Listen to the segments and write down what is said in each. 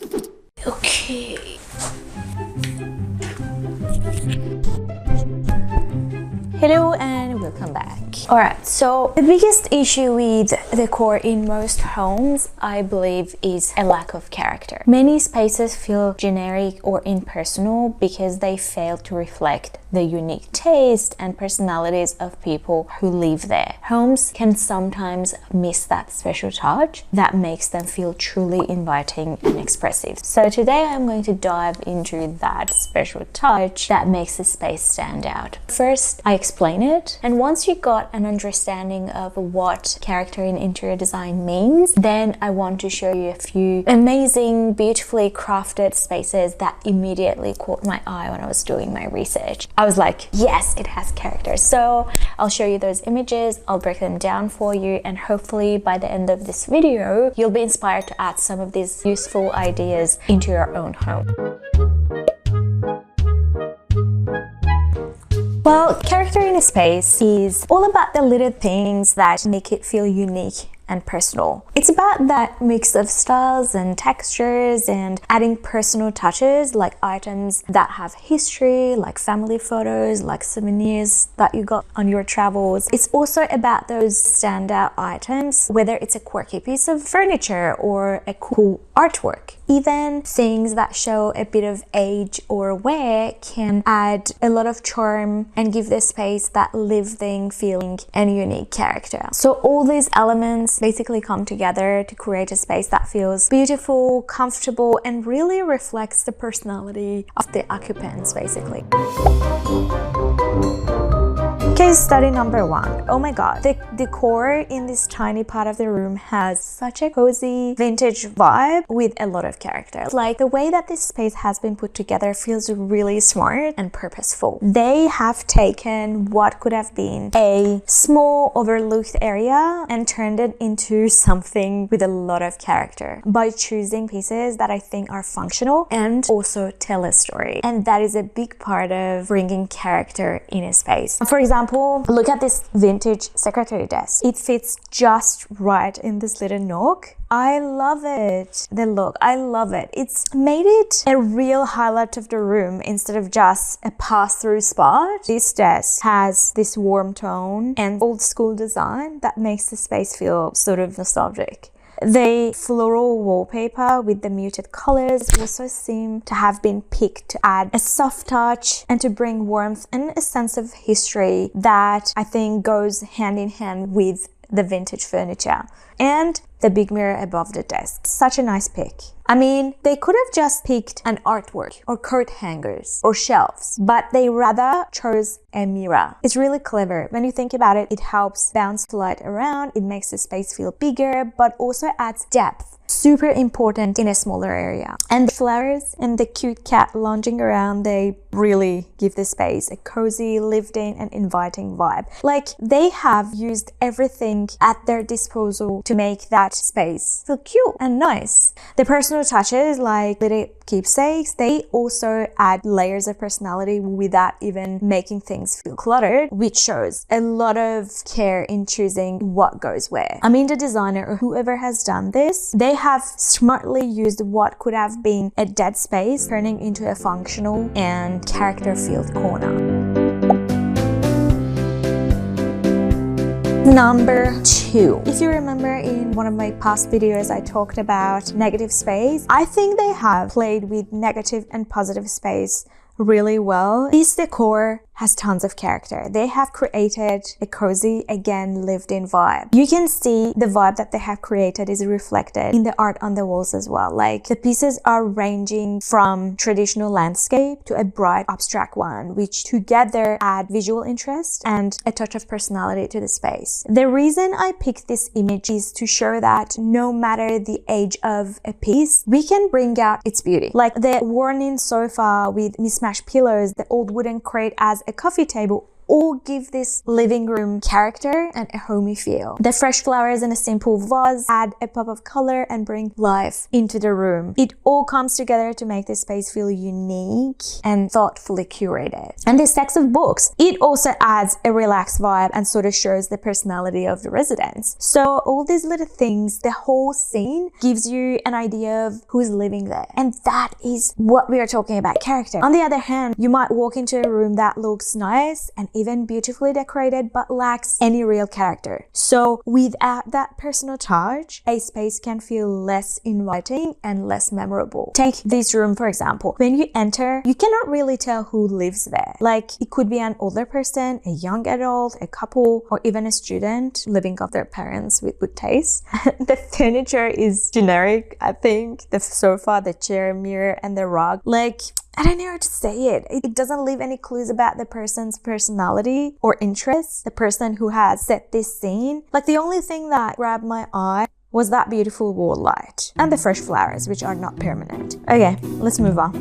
Okay. Hello and welcome back. Alright, so the biggest issue with decor in most homes, I believe, is a lack of character. Many spaces feel generic or impersonal because they fail to reflect the unique taste and personalities of people who live there. Homes can sometimes miss that special touch that makes them feel truly inviting and expressive. So today I'm going to dive into that special touch that makes the space stand out. First, I explain it, and once you got an understanding of what character in interior design means, then I want to show you a few amazing, beautifully crafted spaces that immediately caught my eye when I was doing my research. I was like, yes, it has character. So I'll show you those images, I'll break them down for you, and hopefully by the end of this video, you'll be inspired to add some of these useful ideas into your own home. Well, character in a space is all about the little things that make it feel unique and personal. It's about that mix of styles and textures and adding personal touches like items that have history, like family photos, like souvenirs that you got on your travels. It's also about those standout items, whether it's a quirky piece of furniture or a cool artwork. Even things that show a bit of age or wear can add a lot of charm and give the space that lived-in feeling and unique character. So all these elements basically come together to create a space that feels beautiful, comfortable, and really reflects the personality of the occupants, basically. Case study number 1. Oh my god, the decor in this tiny part of the room has such a cozy vintage vibe with a lot of character. Like, the way that this space has been put together feels really smart and purposeful. They have taken what could have been a small overlooked area and turned it into something with a lot of character by choosing pieces that I think are functional and also tell a story. And that is a big part of bringing character in a space. For example, look at this vintage secretary desk. It fits just right in this little nook. I love it. The look, I love it. It's made it a real highlight of the room instead of just a pass-through spot. This desk has this warm tone and old school design that makes the space feel sort of nostalgic. The floral wallpaper with the muted colors also seem to have been picked to add a soft touch and to bring warmth and a sense of history that I think goes hand in hand with the vintage furniture. And the big mirror above the desk. Such a nice pick. I mean, they could have just picked an artwork or coat hangers or shelves, but they rather chose a mirror. It's really clever. When you think about it, it helps bounce the light around, it makes the space feel bigger, but also adds depth. Super important in a smaller area. And the flowers and the cute cat lounging around, they really give the space a cozy, lived-in and inviting vibe. Like, they have used everything at their disposal to make that space feel cute and nice. The personal touches, like little keepsakes, they also add layers of personality without even making things feel cluttered, which shows a lot of care in choosing what goes where. I mean, the designer or whoever has done this, they have smartly used what could have been a dead space, turning into a functional and character-filled corner. Number 2. If you remember in one of my past videos, I talked about negative space. I think they have played with negative and positive space really well. This decor has tons of character. They have created a cozy, again, lived-in vibe. You can see the vibe that they have created is reflected in the art on the walls as well. Like, the pieces are ranging from traditional landscape to a bright abstract one, which together add visual interest and a touch of personality to the space. The reason I picked this image is to show that no matter the age of a piece, we can bring out its beauty. Like the worn-in sofa with mismatched pillows, the old wooden crate as a coffee table, all give this living room character and a homey feel. The fresh flowers in a simple vase add a pop of color and bring life into the room. It all comes together to make this space feel unique and thoughtfully curated. And the stacks of books, it also adds a relaxed vibe and sort of shows the personality of the residents. So all these little things, the whole scene gives you an idea of who's living there. And that is what we are talking about, character. On the other hand, you might walk into a room that looks nice and even beautifully decorated but lacks any real character. So without that personal touch, a space can feel less inviting and less memorable. Take this room, for example. When you enter, you cannot really tell who lives there. Like, it could be an older person, a young adult, a couple, or even a student living off their parents with good taste. The furniture is generic, I think. The sofa, the chair, mirror, and the rug. Like, I don't know how to say it. It doesn't leave any clues about the person's personality or interests, the person who has set this scene. Like, the only thing that grabbed my eye was that beautiful wall light and the fresh flowers, which are not permanent. Okay, let's move on.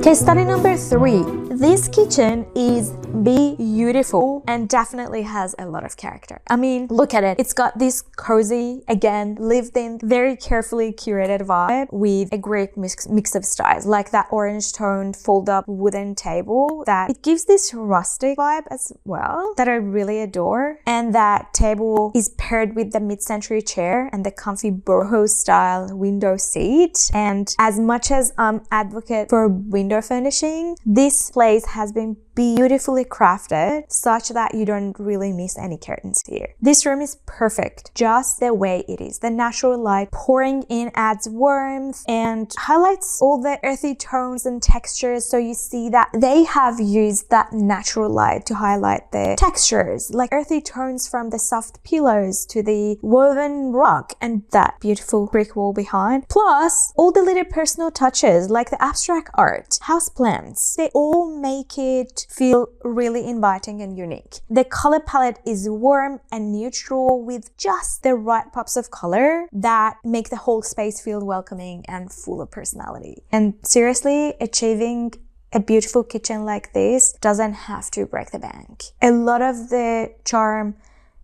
Case study number 3. This kitchen is beautiful and definitely has a lot of character. I mean, look at it. It's got this cozy, again, lived in, very carefully curated vibe with a great mix of styles, like that orange toned fold up wooden table that it gives this rustic vibe as well that I really adore. And that table is paired with the mid-century chair and the comfy boho style window seat. And as much as I'm advocate for window furnishing, this place has been beautifully crafted such that you don't really miss any curtains here. This room is perfect just the way it is. The natural light pouring in adds warmth and highlights all the earthy tones and textures, so you see that they have used that natural light to highlight the textures, like earthy tones from the soft pillows to the woven rug and that beautiful brick wall behind. Plus, all the little personal touches like the abstract art, house plants, they all make it feel really inviting and unique. The color palette is warm and neutral with just the right pops of color that make the whole space feel welcoming and full of personality. And seriously, achieving a beautiful kitchen like this doesn't have to break the bank. A lot of the charm,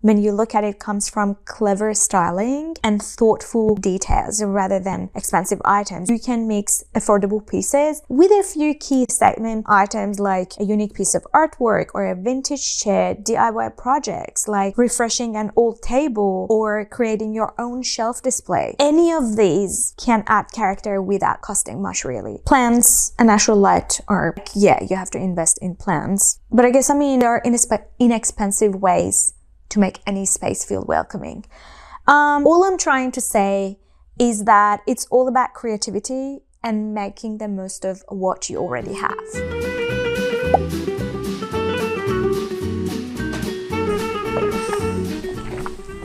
when you look at it, comes from clever styling and thoughtful details rather than expensive items. You can mix affordable pieces with a few key statement items like a unique piece of artwork or a vintage chair, DIY projects like refreshing an old table or creating your own shelf display. Any of these can add character without costing much, really. Plants and natural light are, yeah, you have to invest in plants. But I guess, there are inexpensive ways to make any space feel welcoming. All I'm trying to say is that it's all about creativity and making the most of what you already have.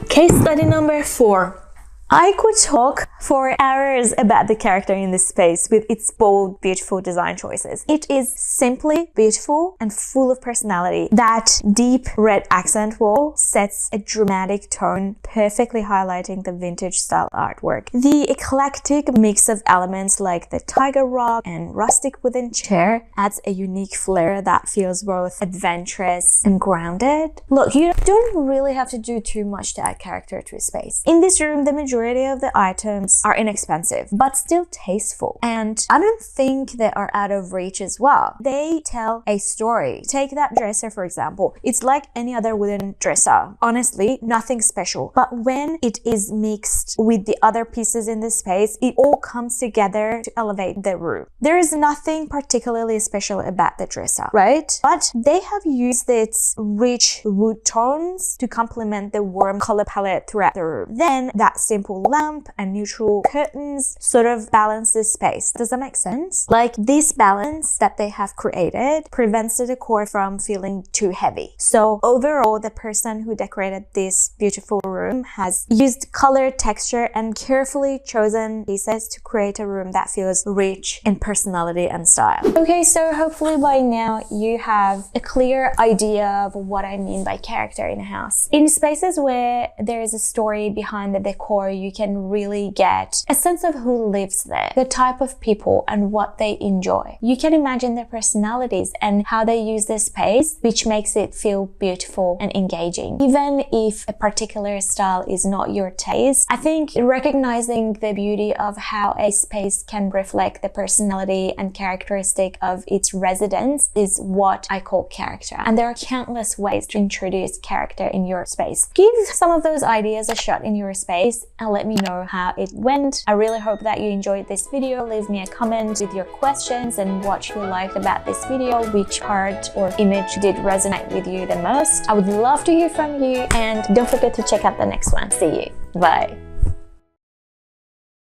Case study number 4. I could talk for hours about the character in this space with its bold, beautiful design choices. It is simply beautiful and full of personality. That deep red accent wall sets a dramatic tone, perfectly highlighting the vintage style artwork. The eclectic mix of elements like the tiger rug and rustic wooden chair adds a unique flair that feels both adventurous and grounded. Look, you don't really have to do too much to add character to a space. In this room, the majority of the items are inexpensive, but still tasteful. And I don't think they are out of reach as well. They tell a story. Take that dresser, for example. It's like any other wooden dresser. Honestly, nothing special. But when it is mixed with the other pieces in the space, it all comes together to elevate the room. There is nothing particularly special about the dresser, right? But they have used its rich wood tones to complement the warm color palette throughout the room. Then that simple lamp and neutral curtains sort of balance this space. Does that make sense? Like, this balance that they have created prevents the decor from feeling too heavy. So overall, the person who decorated this beautiful room has used color, texture, and carefully chosen pieces to create a room that feels rich in personality and style. Okay, so hopefully by now you have a clear idea of what I mean by character in a house. In spaces where there is a story behind the decor, you can really get a sense of who lives there, the type of people and what they enjoy. You can imagine their personalities and how they use their space, which makes it feel beautiful and engaging. Even if a particular style is not your taste, I think recognizing the beauty of how a space can reflect the personality and characteristic of its residents is what I call character. And there are countless ways to introduce character in your space. Give some of those ideas a shot in your space and let me know how it went. I really hope that you enjoyed this video. Leave me a comment with your questions and what you liked about this video, which part or image did resonate with you the most. I would love to hear from you, and don't forget to check out the next one. See you. Bye.